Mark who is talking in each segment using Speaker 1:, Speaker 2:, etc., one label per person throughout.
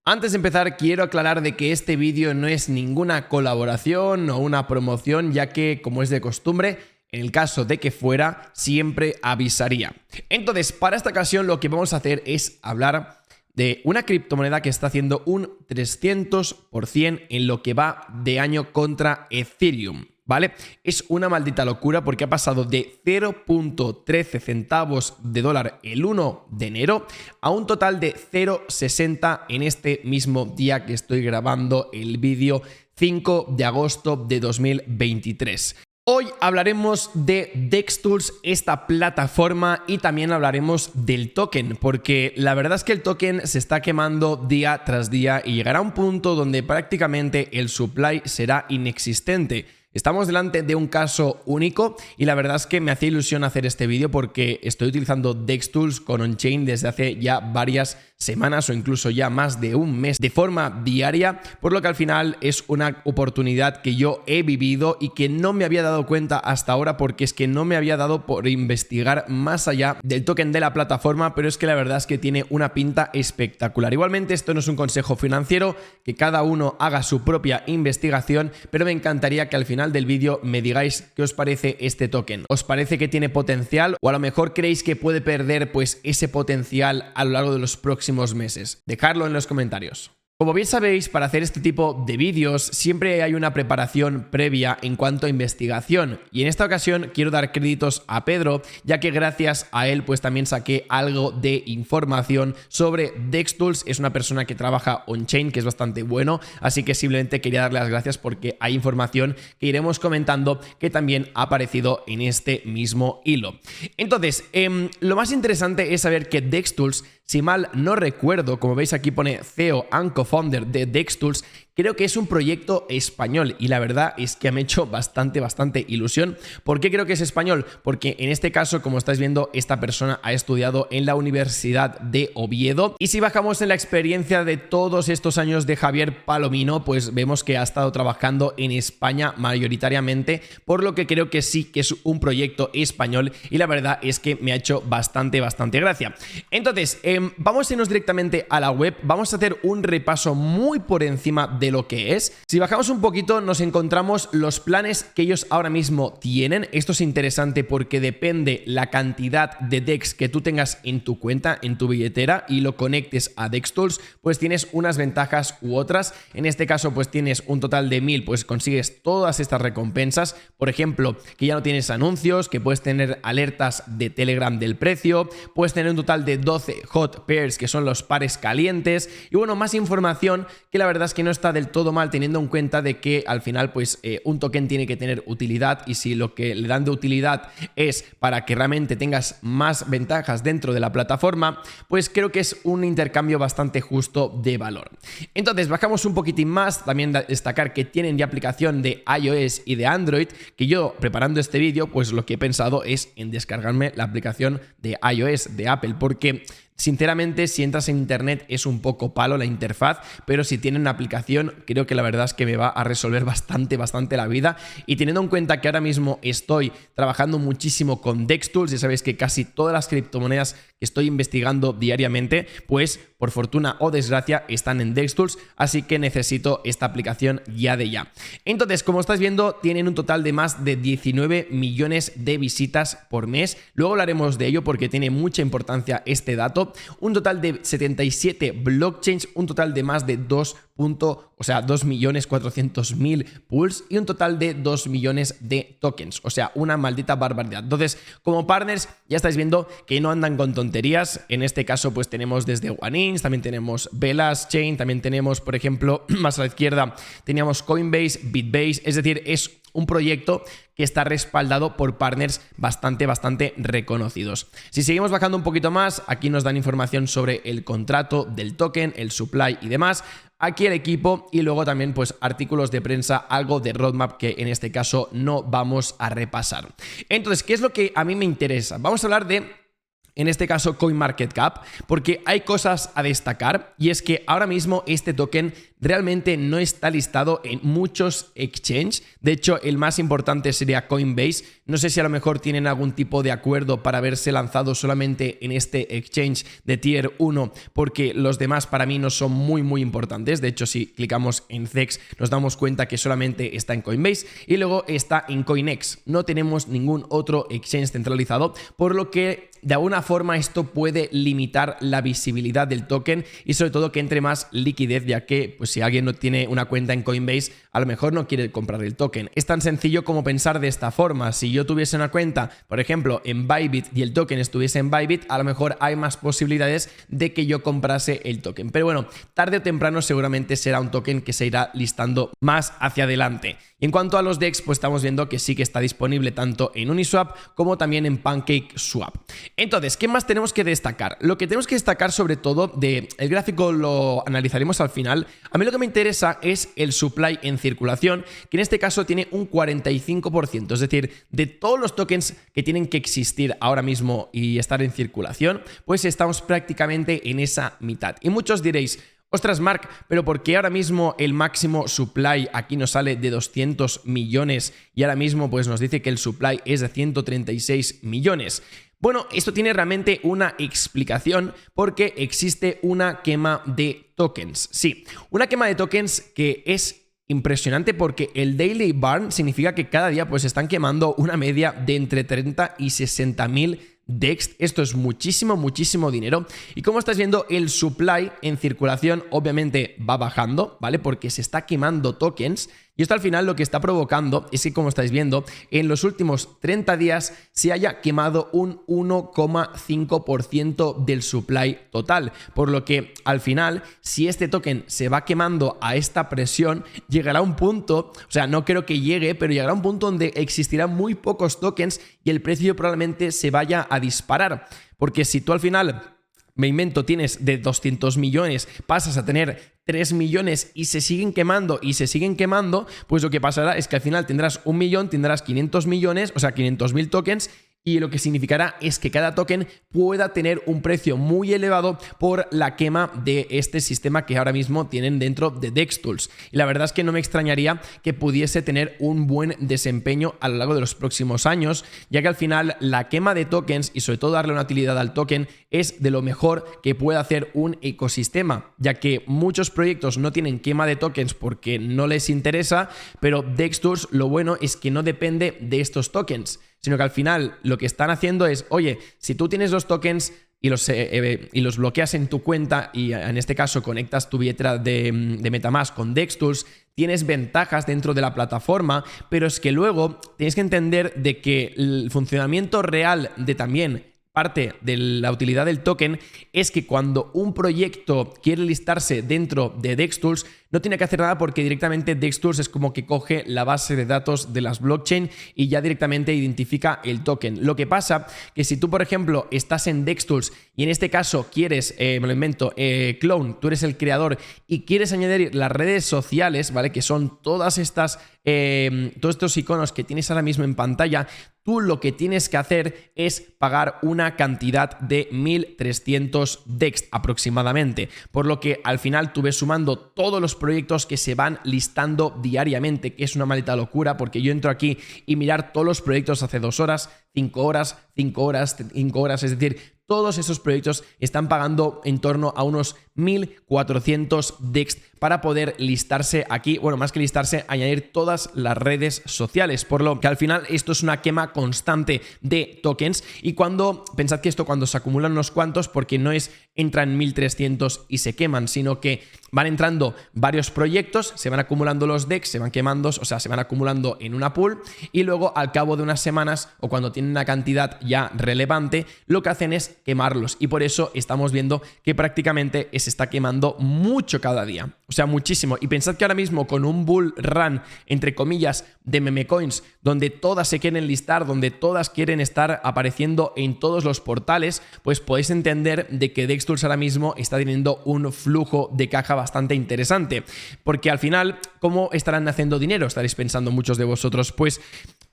Speaker 1: Antes de empezar, quiero aclarar de que este vídeo no es ninguna colaboración o una promoción, ya que, como es de costumbre, en el caso de que fuera, siempre avisaría. Entonces, para esta ocasión lo que vamos a hacer es hablar de una criptomoneda que está haciendo un 300% en lo que va de año contra Ethereum, ¿vale? Es una maldita locura porque ha pasado de 0.13 centavos de dólar el 1 de enero a un total de 0.60 en este mismo día que estoy grabando el vídeo, 5 de agosto de 2023. Hoy hablaremos de DexTools, esta plataforma, y también hablaremos del token, porque la verdad es que el token se está quemando día tras día y llegará a un punto donde prácticamente el supply será inexistente. Estamos delante de un caso único y la verdad es que me hacía ilusión hacer este vídeo porque estoy utilizando DexTools con Onchain desde hace ya varias semanas o incluso ya más de un mes de forma diaria, por lo que al final es una oportunidad que yo he vivido y que no me había dado cuenta hasta ahora porque es que no me había dado por investigar más allá del token de la plataforma, pero es que la verdad es que tiene una pinta espectacular. Igualmente, esto no es un consejo financiero, que cada uno haga su propia investigación, pero me encantaría que al final del vídeo me digáis qué os parece este token. ¿Os parece que tiene potencial o a lo mejor creéis que puede perder pues ese potencial a lo largo de los próximos meses? Dejadlo en los comentarios. Como bien sabéis, para hacer este tipo de vídeos siempre hay una preparación previa en cuanto a investigación, y en esta ocasión quiero dar créditos a Pedro, ya que gracias a él pues también saqué algo de información sobre DexTools. Es una persona que trabaja on-chain, que es bastante bueno, así que simplemente quería darle las gracias porque hay información que iremos comentando que también ha aparecido en este mismo hilo. Entonces, lo más interesante es saber que DexTools, si mal no recuerdo, como veis aquí pone CEO and co-founder de DexTools, creo que es un proyecto español y la verdad es que me ha hecho bastante ilusión. ¿Por qué creo que es español? Porque en este caso, como estáis viendo, esta persona ha estudiado en la Universidad de Oviedo, y si bajamos en la experiencia de todos estos años de Javier Palomino, pues vemos que ha estado trabajando en España mayoritariamente, por lo que creo que sí que es un proyecto español y la verdad es que me ha hecho bastante gracia. Entonces, vamos a irnos directamente a la web, vamos a hacer un repaso muy por encima de lo que es. Si bajamos un poquito nos encontramos los planes que ellos ahora mismo tienen. Esto es interesante porque depende la cantidad de DEX que tú tengas en tu cuenta, en tu billetera, y lo conectes a DexTools, pues tienes unas ventajas u otras. En este caso pues tienes un total de 1000, pues consigues todas estas recompensas, por ejemplo, que ya no tienes anuncios, que puedes tener alertas de Telegram del precio, puedes tener un total de 12 hot pairs, que son los pares calientes, y bueno, más información que la verdad es que no está del todo mal, teniendo en cuenta de que al final pues un token tiene que tener utilidad, y si lo que le dan de utilidad es para que realmente tengas más ventajas dentro de la plataforma, pues creo que es un intercambio bastante justo de valor. Entonces bajamos un poquitín más, también destacar que tienen ya aplicación de iOS y de Android, que yo preparando este vídeo pues lo que he pensado es en descargarme la aplicación de iOS de Apple, porque sinceramente, si entras en internet es un poco palo la interfaz, pero si tienen una aplicación, creo que la verdad es que me va a resolver bastante la vida. Y teniendo en cuenta que ahora mismo estoy trabajando muchísimo con DexTools, ya sabéis que casi todas las criptomonedas que estoy investigando diariamente, pues por fortuna o desgracia están en DexTools, así que necesito esta aplicación ya de ya. Entonces, como estáis viendo, tienen un total de más de 19 millones de visitas por mes. Luego hablaremos de ello porque tiene mucha importancia este dato. Un total de 77 blockchains, un total de más de 2.400.000 pools y un total de 2 millones de tokens, o sea, una maldita barbaridad. Entonces, como partners ya estáis viendo que no andan con tonterías. En este caso pues tenemos desde OneInch, también tenemos Velas Chain, también tenemos, por ejemplo, más a la izquierda teníamos Coinbase, Bitbase, es decir, es un proyecto que está respaldado por partners bastante reconocidos. Si seguimos bajando un poquito más, aquí nos dan información sobre el contrato del token, el supply y demás. Aquí el equipo y luego también pues artículos de prensa, algo de roadmap que en este caso no vamos a repasar. Entonces, ¿qué es lo que a mí me interesa? Vamos a hablar de en este caso CoinMarketCap, porque hay cosas a destacar y es que ahora mismo este token realmente no está listado en muchos exchanges. De hecho, el más importante sería Coinbase. No sé si a lo mejor tienen algún tipo de acuerdo para haberse lanzado solamente en este exchange de Tier 1, porque los demás para mí no son muy importantes. De hecho, si clicamos en CEX nos damos cuenta que solamente está en Coinbase y luego está en CoinEx. No tenemos ningún otro exchange centralizado, por lo que de alguna forma esto puede limitar la visibilidad del token y sobre todo que entre más liquidez, ya que pues si alguien no tiene una cuenta en Coinbase, a lo mejor no quiere comprar el token. Es tan sencillo como pensar de esta forma: si yo tuviese una cuenta, por ejemplo, en Bybit y el token estuviese en Bybit, a lo mejor hay más posibilidades de que yo comprase el token. Pero bueno, tarde o temprano seguramente será un token que se irá listando más hacia adelante. Y en cuanto a los DEX, pues estamos viendo que sí que está disponible tanto en Uniswap como también en PancakeSwap. Entonces, ¿qué más tenemos que destacar? Lo que tenemos que destacar sobre todo el gráfico lo analizaremos al final. A mí lo que me interesa es el supply en circulación, que en este caso tiene un 45%, es decir, de todos los tokens que tienen que existir ahora mismo y estar en circulación, pues estamos prácticamente en esa mitad. Y muchos diréis: ostras, Marc, pero ¿por qué ahora mismo el máximo supply aquí nos sale de 200 millones y ahora mismo pues nos dice que el supply es de 136 millones? Bueno, esto tiene realmente una explicación porque existe una quema de tokens. Sí, una quema de tokens que es impresionante porque el daily burn significa que cada día pues están quemando una media de entre 30 y 60 mil DEX. Esto es muchísimo dinero. Y como estás viendo, el supply en circulación obviamente va bajando, ¿vale? Porque se está quemando tokens. Y esto al final lo que está provocando es que, como estáis viendo, en los últimos 30 días se haya quemado un 1,5% del supply total. Por lo que al final, si este token se va quemando a esta presión, llegará un punto, o sea, no creo que llegue, pero llegará un punto donde existirán muy pocos tokens y el precio probablemente se vaya a disparar. Porque si tú al final, me invento, tienes de 200 millones, pasas a tener 3 millones y se siguen quemando, pues lo que pasará es que al final tendrás 1 millón, tendrás 500 millones, o sea, 500.000 tokens, y lo que significará es que cada token pueda tener un precio muy elevado por la quema de este sistema que ahora mismo tienen dentro de DexTools. Y la verdad es que no me extrañaría que pudiese tener un buen desempeño a lo largo de los próximos años, ya que al final la quema de tokens y sobre todo darle una utilidad al token es de lo mejor que puede hacer un ecosistema, ya que muchos proyectos no tienen quema de tokens porque no les interesa, pero DexTools lo bueno es que no depende de estos tokens, sino que al final lo que están haciendo es: oye, si tú tienes los tokens y los bloqueas en tu cuenta y en este caso conectas tu billetera de MetaMask con DexTools, tienes ventajas dentro de la plataforma, pero es que luego tienes que entender de que el funcionamiento real de también parte de la utilidad del token es que cuando un proyecto quiere listarse dentro de DexTools, no tiene que hacer nada porque directamente DexTools es como que coge la base de datos de las blockchain y ya directamente identifica el token. Lo que pasa que si tú, por ejemplo, estás en DexTools y en este caso quieres, me lo invento, Clone, tú eres el creador y quieres añadir las redes sociales, ¿vale? Que son todas estas, todos estos iconos que tienes ahora mismo en pantalla, tú lo que tienes que hacer es pagar una cantidad de 1.300 DEX aproximadamente, por lo que al final tú ves sumando todos los proyectos que se van listando diariamente, que es una maldita locura porque yo entro aquí y mirar todos los proyectos hace 2 horas, 5 horas, 5 horas, 5 horas, es decir, todos esos proyectos están pagando en torno a unos 1.400 DEX para poder listarse aquí, bueno, más que listarse, añadir todas las redes sociales, por lo que al final esto es una quema constante de tokens. Y pensad que esto cuando se acumulan unos cuantos, porque no es entran 1.300 y se queman, sino que van entrando varios proyectos, se van acumulando los DEX, se van quemando, o sea, se van acumulando en una pool y luego al cabo de unas semanas o cuando tienen una cantidad ya relevante, lo que hacen es quemarlos y por eso estamos viendo que prácticamente se está quemando mucho cada día, o sea, muchísimo. Y pensad que ahora mismo con un bull run, entre comillas, de meme coins, donde todas se quieren listar, donde todas quieren estar apareciendo en todos los portales, pues podéis entender de que DexTools ahora mismo está teniendo un flujo de caja bastante interesante, porque al final, ¿cómo estarán haciendo dinero? Estaréis pensando muchos de vosotros, pues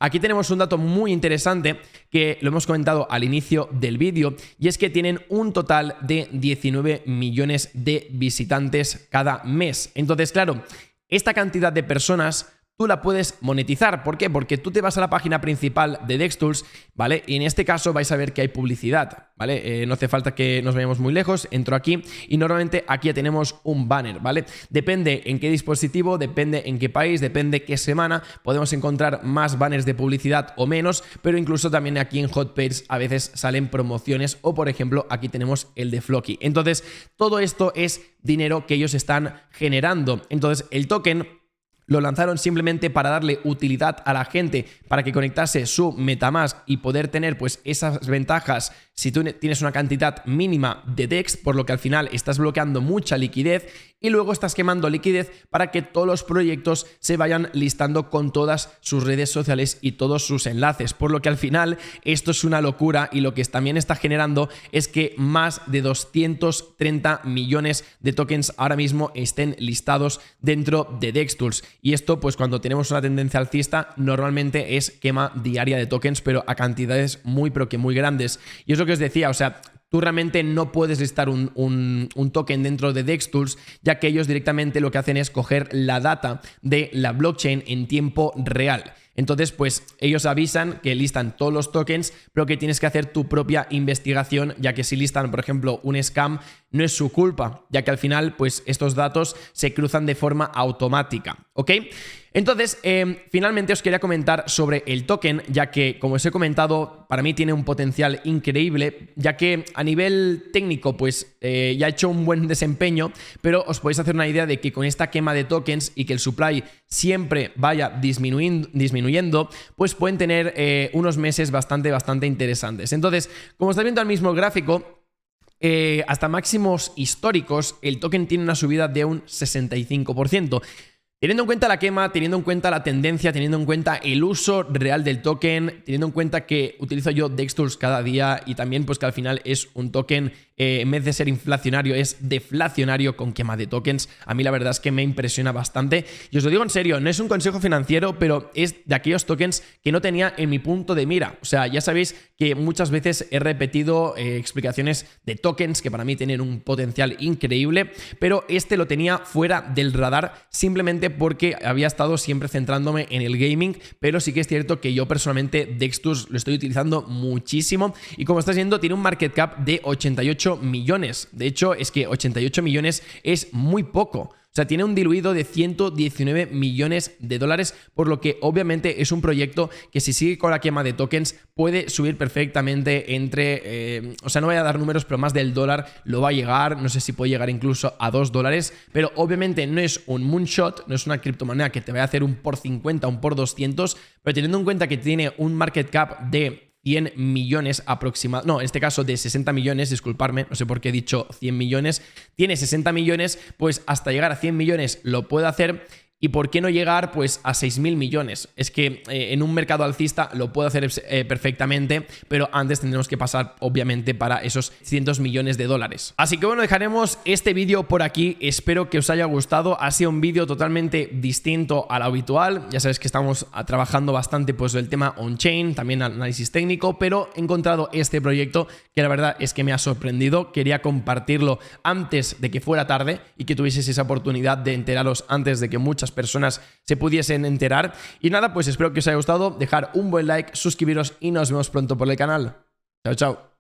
Speaker 1: aquí tenemos un dato muy interesante que lo hemos comentado al inicio del vídeo, y es que tienen un total de 19 millones de visitantes cada mes. Entonces, claro, esta cantidad de personas tú la puedes monetizar. ¿Por qué? Porque tú te vas a la página principal de DexTools, ¿vale? Y en este caso vais a ver que hay publicidad, ¿vale? No hace falta que nos vayamos muy lejos, entro aquí y normalmente aquí ya tenemos un banner, ¿vale? Depende en qué dispositivo, depende en qué país, depende qué semana, podemos encontrar más banners de publicidad o menos, pero incluso también aquí en Hotpage a veces salen promociones o, por ejemplo, aquí tenemos el de Floki. Entonces, todo esto es dinero que ellos están generando. Entonces, el token lo lanzaron simplemente para darle utilidad a la gente, para que conectase su MetaMask y poder tener pues esas ventajas si tú tienes una cantidad mínima de DEX, por lo que al final estás bloqueando mucha liquidez y luego estás quemando liquidez para que todos los proyectos se vayan listando con todas sus redes sociales y todos sus enlaces, por lo que al final esto es una locura y lo que también está generando es que más de 230 millones de tokens ahora mismo estén listados dentro de DexTools. Y esto, pues cuando tenemos una tendencia alcista, normalmente es quema diaria de tokens, pero a cantidades muy, pero que muy grandes. Y es lo que os decía, o sea, tú realmente no puedes listar un token dentro de DexTools, ya que ellos directamente lo que hacen es coger la data de la blockchain en tiempo real. Entonces, pues ellos avisan que listan todos los tokens, pero que tienes que hacer tu propia investigación, ya que si listan, por ejemplo, un scam, no es su culpa, ya que al final, pues estos datos se cruzan de forma automática, ¿ok? Entonces, finalmente os quería comentar sobre el token, ya que, como os he comentado, para mí tiene un potencial increíble, ya que a nivel técnico, pues ya ha hecho un buen desempeño, pero os podéis hacer una idea de que con esta quema de tokens y que el supply siempre vaya disminuyendo, pues pueden tener unos meses bastante interesantes. Entonces, como estáis viendo al mismo gráfico, hasta máximos históricos, el token tiene una subida de un 65%. Teniendo en cuenta la quema, teniendo en cuenta la tendencia, teniendo en cuenta el uso real del token, teniendo en cuenta que utilizo yo DexTools cada día y también pues que al final es un token, en vez de ser inflacionario, es deflacionario con quema de tokens, a mí la verdad es que me impresiona bastante. Y os lo digo en serio, no es un consejo financiero, pero es de aquellos tokens que no tenía en mi punto de mira. O sea, ya sabéis que muchas veces he repetido explicaciones de tokens que para mí tienen un potencial increíble, pero este lo tenía fuera del radar simplemente porque había estado siempre centrándome en el gaming, pero sí que es cierto que yo personalmente DexTools lo estoy utilizando muchísimo y como estás viendo tiene un market cap de 88 millones. De hecho, es que 88 millones es muy poco. O sea, tiene un diluido de 119 millones de dólares, por lo que obviamente es un proyecto que si sigue con la quema de tokens puede subir perfectamente entre, o sea, no voy a dar números, pero más del dólar lo va a llegar, no sé si puede llegar incluso a $2, pero obviamente no es un moonshot, no es una criptomoneda que te vaya a hacer un por 50, un por 200, pero teniendo en cuenta que tiene un market cap de 100 millones aproximadamente, no, en este caso de 60 millones, disculparme, no sé por qué he dicho 100 millones, tiene 60 millones, pues hasta llegar a 100 millones lo puede hacer. ¿Y por qué no llegar pues a 6.000 millones? Es que en un mercado alcista lo puede hacer perfectamente, pero antes tendremos que pasar obviamente para esos cientos millones de dólares. Así que bueno, dejaremos este vídeo por aquí. Espero que os haya gustado. Ha sido un vídeo totalmente distinto al habitual. Ya sabéis que estamos trabajando bastante pues el tema on-chain, también análisis técnico, pero he encontrado este proyecto que la verdad es que me ha sorprendido. Quería compartirlo antes de que fuera tarde y que tuvieseis esa oportunidad de enteraros antes de que muchas personas se pudiesen enterar. Y nada, pues espero que os haya gustado, dejar un buen like, suscribiros y nos vemos pronto por el canal. Chao, chao.